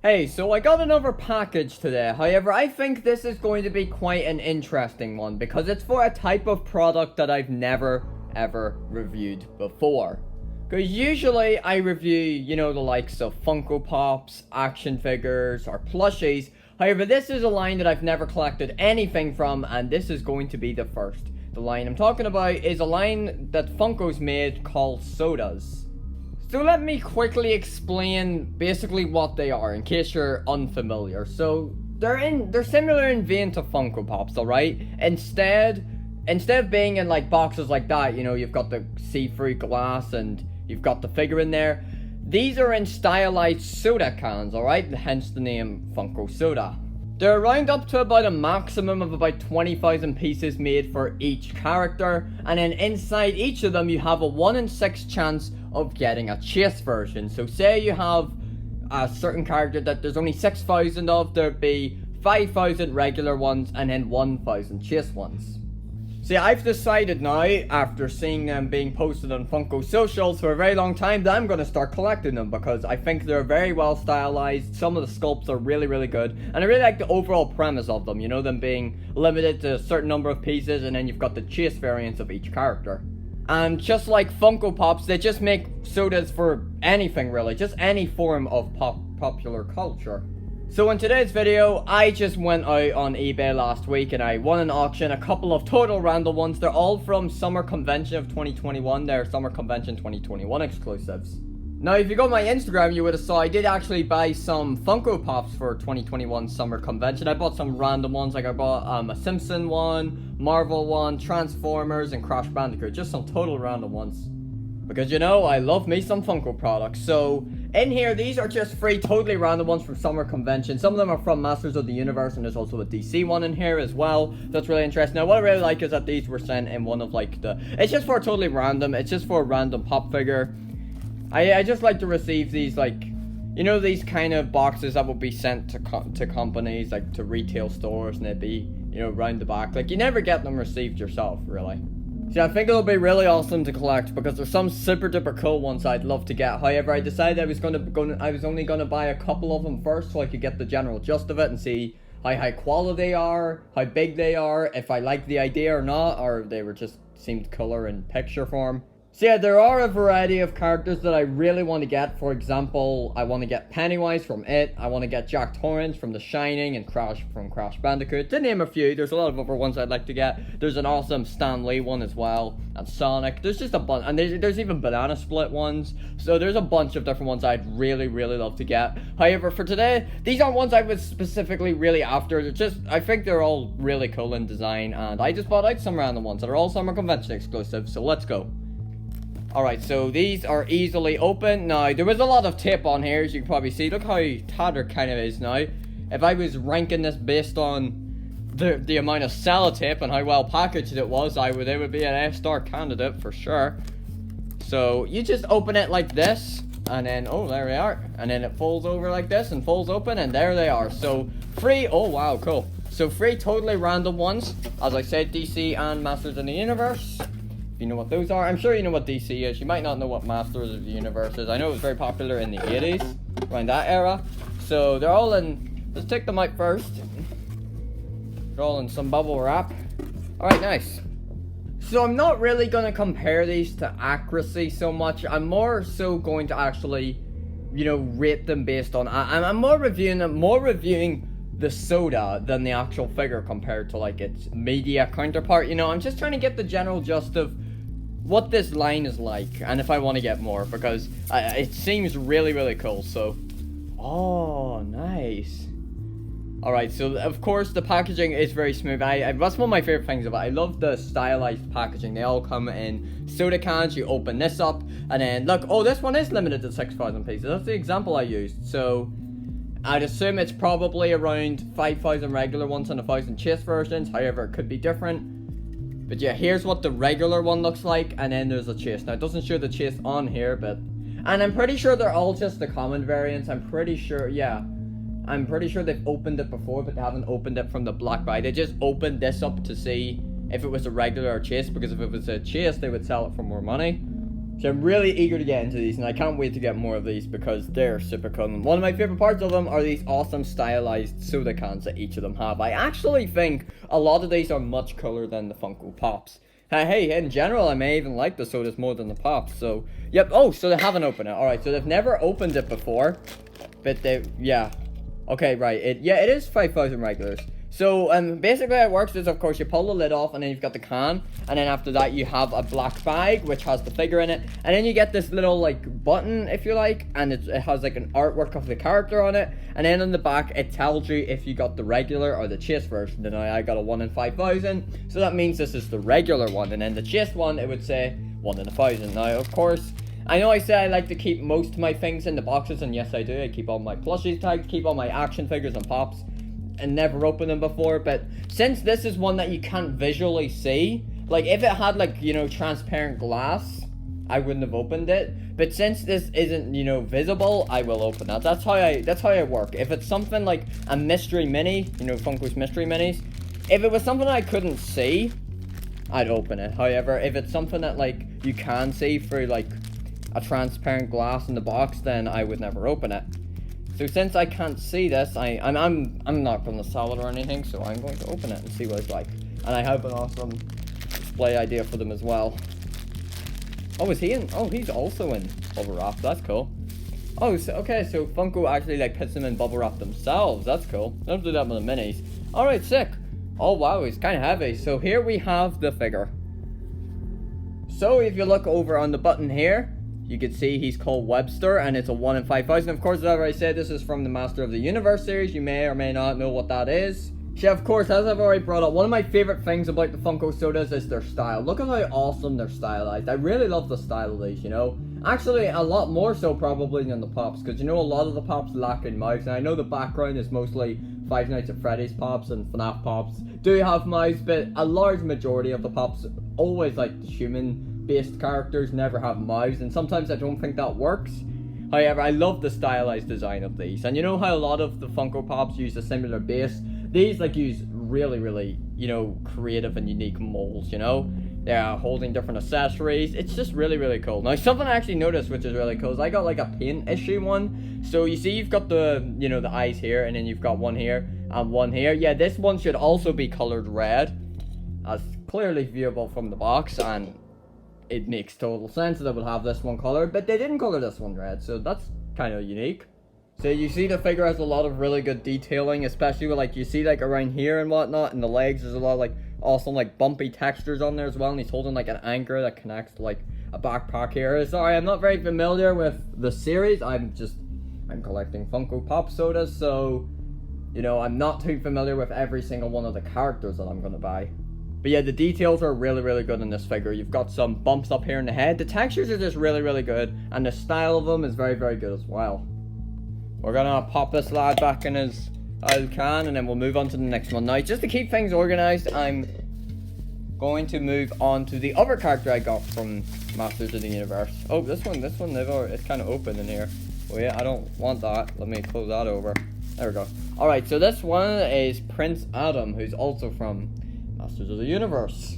Hey, so I got another package today. However, I think this is going to be quite an interesting one because it's for a type of product that I've never ever reviewed before. Because usually I review, the likes of Funko Pops, action figures, or plushies. However, this is a line that I've never collected anything from, and this is going to be the first. The line I'm talking about is a line that Funko's made called Sodas. So let me quickly explain basically what they are in case you're unfamiliar. So they're similar in vein to Funko Pops, alright? Instead of being in like boxes like that, you've got the see-through glass and you've got the figure in there. These are in stylized soda cans, alright? Hence the name Funko Soda. They're around up to about a maximum of about 20,000 pieces made for each character, and then inside each of them you have a 1 in 6 chance of getting a chase version. So say you have a certain character that there's only 6,000 of, there'd be 5,000 regular ones and then 1,000 chase ones. See, I've decided now, after seeing them being posted on Funko socials for a very long time, that I'm going to start collecting them because I think they're very well stylized. Some of the sculpts are really, really good. And I really like the overall premise of them, them being limited to a certain number of pieces, and then you've got the chase variants of each character. And just like Funko Pops, they just make sodas for anything really, just any form of popular culture. So in today's video, I just went out on eBay last week and I won an auction, a couple of total random ones. They're all from Summer Convention of 2021. They're Summer Convention 2021 exclusives. Now, if you go to my Instagram, you would have saw I did actually buy some Funko Pops for 2021 Summer Convention. I bought some random ones, like I bought a Simpson one, Marvel one, Transformers, and Crash Bandicoot. Just some total random ones. Because I love me some Funko products. So in here, these are just 3 totally random ones from Summer Convention. Some of them are from Masters of the Universe, and there's also a DC one in here as well. That's really interesting. Now, what I really like is that these were sent in one of it's just for totally random. It's just for a random pop figure. I just like to receive these, these kind of boxes that will be sent to companies, like to retail stores, and it'd be, round the back. Like, you never get them received yourself, really. See, I think it'll be really awesome to collect because there's some super duper cool ones I'd love to get. However, I decided I was only gonna buy a couple of them first so I could get the general gist of it and see how high quality they are, how big they are, if I like the idea or not, or they were just seemed cooler in picture form. So yeah, there are a variety of characters that I really want to get. For example, I want to get Pennywise from It. I want to get Jack Torrance from The Shining and Crash from Crash Bandicoot. To name a few, there's a lot of other ones I'd like to get. There's an awesome Stan Lee one as well, and Sonic. There's just a bunch, and there's even Banana Split ones. So there's a bunch of different ones I'd really, really love to get. However, for today, these aren't ones I was specifically really after. They're just, I think they're all really cool in design, and I just bought out some random ones that are all Summer Convention exclusive. So let's go. Alright, so these are easily open. Now, there was a lot of tape on here, as you can probably see. Look how tattered kind of is now. If I was ranking this based on the amount of sellotape and how well packaged it was, it would be an F-star candidate for sure. So, you just open it like this, and then, oh, there we are. And then it folds over like this and folds open, and there they are. So, 3, oh wow, cool. So, 3 totally random ones. As I said, DC and Masters of the Universe. You know what those are. I'm sure you know what DC is. You might not know what Masters of the Universe is. I know it was very popular in the 80s, around that era. So they're all in, let's take them out first. They're all in some bubble wrap. Alright, nice. So I'm not really going to compare these to accuracy so much. I'm more so going to actually, rate them based on, I'm more reviewing the soda than the actual figure compared to its media counterpart. I'm just trying to get the general gist of what this line is like and if I want to get more, because it seems really, really cool. So, oh, nice. Alright, so of course the packaging is very smooth. That's one of my favorite things about it. I love the stylized packaging. They all come in soda cans. You open this up and then look, oh, this one is limited to 6,000 pieces. That's the example I used. So I'd assume it's probably around 5,000 regular ones and 1,000 chase versions. However, it could be different. But yeah, here's what the regular one looks like, and then there's a chase. Now, it doesn't show the chase on here, but... And I'm pretty sure they're all just the common variants. I'm pretty sure, yeah. I'm pretty sure they've opened it before, but they haven't opened it from the black buy. They just opened this up to see if it was a regular or chase, because if it was a chase, they would sell it for more money. So I'm really eager to get into these, and I can't wait to get more of these because they're super cool. And one of my favorite parts of them are these awesome stylized soda cans that each of them have. I actually think a lot of these are much cooler than the Funko Pops. Hey, in general, I may even like the sodas more than the Pops, so... Yep, oh, so they haven't opened it. Alright, so they've never opened it before. But they... Yeah. Okay, right. It is 5,000 regulars. So, basically how it works is, of course, you pull the lid off, and then you've got the can, and then after that, you have a black bag, which has the figure in it, and then you get this little, like, button, if you like, and it has, like, an artwork of the character on it, and then on the back, it tells you if you got the regular or the chase version. And I got a 1 in 5,000, so that means this is the regular one, and then the chase one, it would say 1 in 1,000. Now, of course, I know I said I like to keep most of my things in the boxes, and yes, I do. I keep all my plushies tagged, keep all my action figures and pops, and never opened them before. But since this is one that you can't visually see, like if it had, like, you know, transparent glass, I wouldn't have opened it. But since this isn't, you know, visible, I will open that. That's how I work. If it's something like a mystery mini, you know, Funko's mystery minis, if it was something I couldn't see, I'd open it. However, if it's something that, like, you can see through, like, a transparent glass in the box, then I would never open it. So since I can't see this, I'm not going to sell it or anything, so I'm going to open it and see what it's like. And I have an awesome display idea for them as well. Oh, is he in? Oh, he's also in bubble wrap. That's cool. Oh, so, okay, so Funko actually, like, puts them in bubble wrap themselves. That's cool. They don't do that with the minis. Alright, sick. Oh, wow, he's kind of heavy. So here we have the figure. So if you look over on the button here, you can see he's called Webster, and it's a 1 in 5,000. Of course, as I already said, this is from the Master of the Universe series. You may or may not know what that is. Yeah, of course, as I've already brought up, one of my favorite things about the Funko Sodas is their style. Look at how awesome they're stylized. I really love the style of these, you know. Actually, a lot more so probably than the Pops, because, you know, a lot of the Pops lack in mouths. And I know the background is mostly Five Nights at Freddy's Pops and FNAF Pops do have mouths, but a large majority of the Pops, always like the human-based characters, never have mouths, and sometimes I don't think that works. However, I love the stylized design of these. And you know how a lot of the Funko Pops use a similar base? These, like, use really, you know, creative and unique molds, you know? They're holding different accessories. It's just really cool. Now, something I actually noticed, which is really cool, is I got, like, a paint issue one. So, you see, you've got the, you know, the eyes here, and then you've got one here, and one here. Yeah, this one should also be colored red, as clearly viewable from the box, and it makes total sense that it would have this one colored, but they didn't color this one red, so that's kind of unique. So you see the figure has a lot of really good detailing, especially with, like, you see, like, around here and whatnot, and the legs, there's a lot of, like, awesome, like, bumpy textures on there as well, and he's holding, like, an anchor that connects to, like, a backpack here. Sorry, I'm not very familiar with the series. I'm collecting Funko Pop Sodas, so, you know, I'm not too familiar with every single one of the characters that I'm gonna buy. But yeah, the details are really good in this figure. You've got some bumps up here in the head. The textures are just really good, and the style of them is very good as well. We're gonna pop this lad back in his can, and then we'll move on to the next one. Now, just to keep things organized, I'm going to move on to the other character I got from Masters of the Universe. Oh, this one, it's kind of open in here. Oh yeah, I don't want that. Let me close that over. There we go. Alright, so this one is Prince Adam, who's also from Masters of the Universe.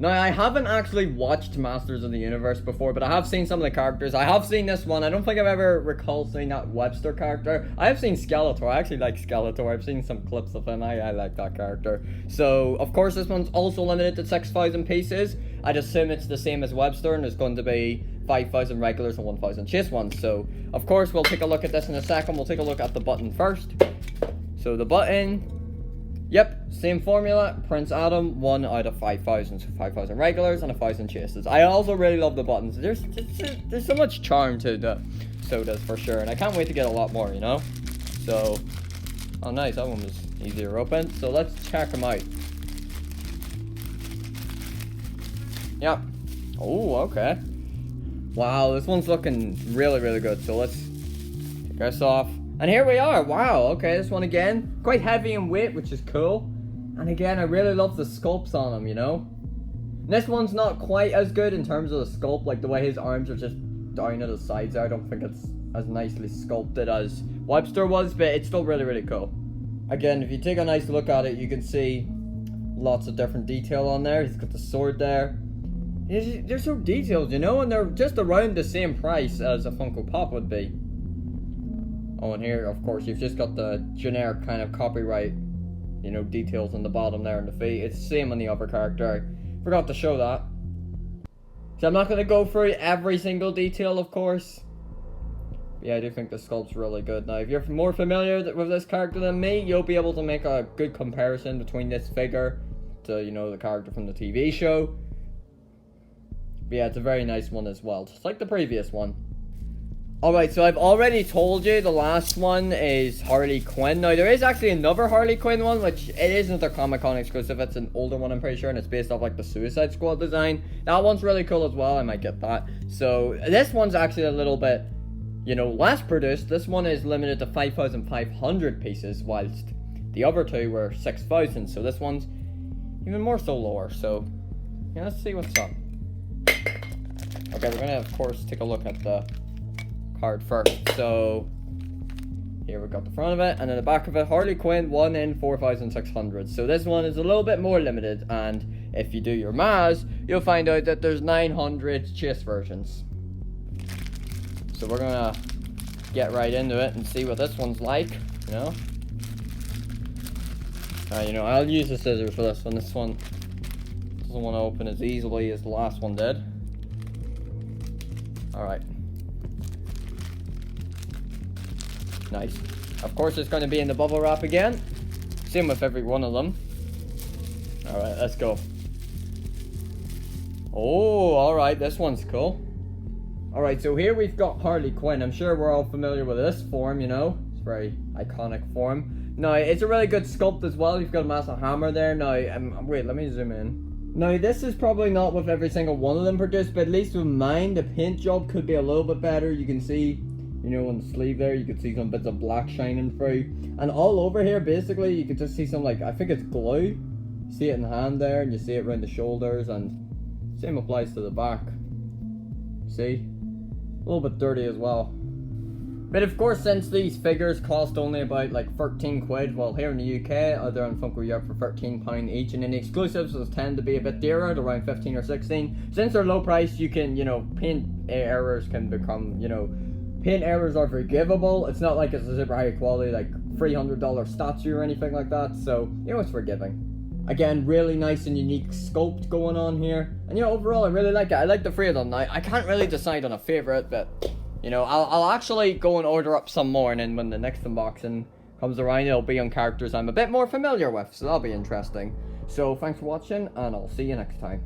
Now, I haven't actually watched Masters of the Universe before, but I have seen some of the characters. I have seen this one. I don't think I've ever recalled seeing that Webster character. I have seen Skeletor. I actually like Skeletor. I've seen some clips of him. I like that character. So, of course, this one's also limited to 6,000 pieces. I'd assume it's the same as Webster, and there's going to be 5,000 regulars and 1,000 chase ones. So, of course, we'll take a look at this in a second. We'll take a look at the button first. So, the button... Yep, same formula. Prince Adam, 1 out of 5,000. So 5,000 regulars and 1,000 chases. I also really love the buttons. There's so much charm to the sodas for sure. And I can't wait to get a lot more, you know? So, oh nice, that one was easier to open. So let's check them out. Yep. Oh, okay. Wow, this one's looking really good. So let's take this off. And here we are. Wow, okay, this one again. Quite heavy in weight, which is cool. And again, I really love the sculpts on him, you know? This one's not quite as good in terms of the sculpt, like the way his arms are just down at his sides there. I don't think it's as nicely sculpted as Webster was, but it's still really cool. Again, if you take a nice look at it, you can see lots of different detail on there. He's got the sword there. They're so detailed, you know, and they're just around the same price as a Funko Pop would be. Oh, and here, of course, you've just got the generic kind of copyright, you know, details on the bottom there and the feet. It's the same on the other character. I forgot to show that. So I'm not going to go through every single detail, of course. Yeah, I do think the sculpt's really good. Now, if you're more familiar with this character than me, you'll be able to make a good comparison between this figure to, you know, the character from the TV show. But yeah, it's a very nice one as well, just like the previous one. Alright, so I've already told you the last one is Harley Quinn. Now, there is actually another Harley Quinn one, which it isn't a Comic-Con exclusive. It's an older one, I'm pretty sure, and it's based off, like, the Suicide Squad design. That one's really cool as well. I might get that. So, this one's actually a little bit, you know, less produced. This one is limited to 5,500 pieces, whilst the other two were 6,000. So, this one's even more so lower. So, yeah, let's see what's up. Okay, we're going to, of course, take a look at the card first. So here we've got the front of it, and then the back of it, Harley Quinn 1 in 4,600. So this one is a little bit more limited, and if you do your maths, you'll find out that there's 900 chase versions. So we're gonna get right into it and see what this one's like, you know. You know, I'll use the scissors for this one. This one doesn't want to open as easily as the last one did. Alright. Nice. Of course, it's going to be in the bubble wrap again. Same with every one of them. Alright, let's go. Oh, alright, this one's cool. Alright, so here we've got Harley Quinn. I'm sure we're all familiar with this form, you know. It's a very iconic form. Now, it's a really good sculpt as well. You've got a massive hammer there. Now, wait, let me zoom in. Now, this is probably not with every single one of them produced, but at least with mine, the paint job could be a little bit better. You can see, you know, on the sleeve there, you can see some bits of black shining through. And all over here, basically, you can just see some, like, I think it's glue. You see it in the hand there, and you see it around the shoulders, and same applies to the back. See? A little bit dirty as well. But of course, since these figures cost only about like 13 quid, well here in the UK, they're on Funko Europe for £13 each, and then the exclusives tend to be a bit dearer, at around 15 or 16. Since they're low priced, you can, you know, paint errors can become, you know, paint errors are forgivable. It's not like it's a super high quality, like $300 statue or anything like that, so, you know, it's forgiving. Again, really nice and unique sculpt going on here. And, you know, overall, I really like it. I like the three of them. Now, I can't really decide on a favourite, but, you know, I'll actually go and order up some more, and then when the next unboxing comes around, it'll be on characters I'm a bit more familiar with, so that'll be interesting. So, thanks for watching, and I'll see you next time.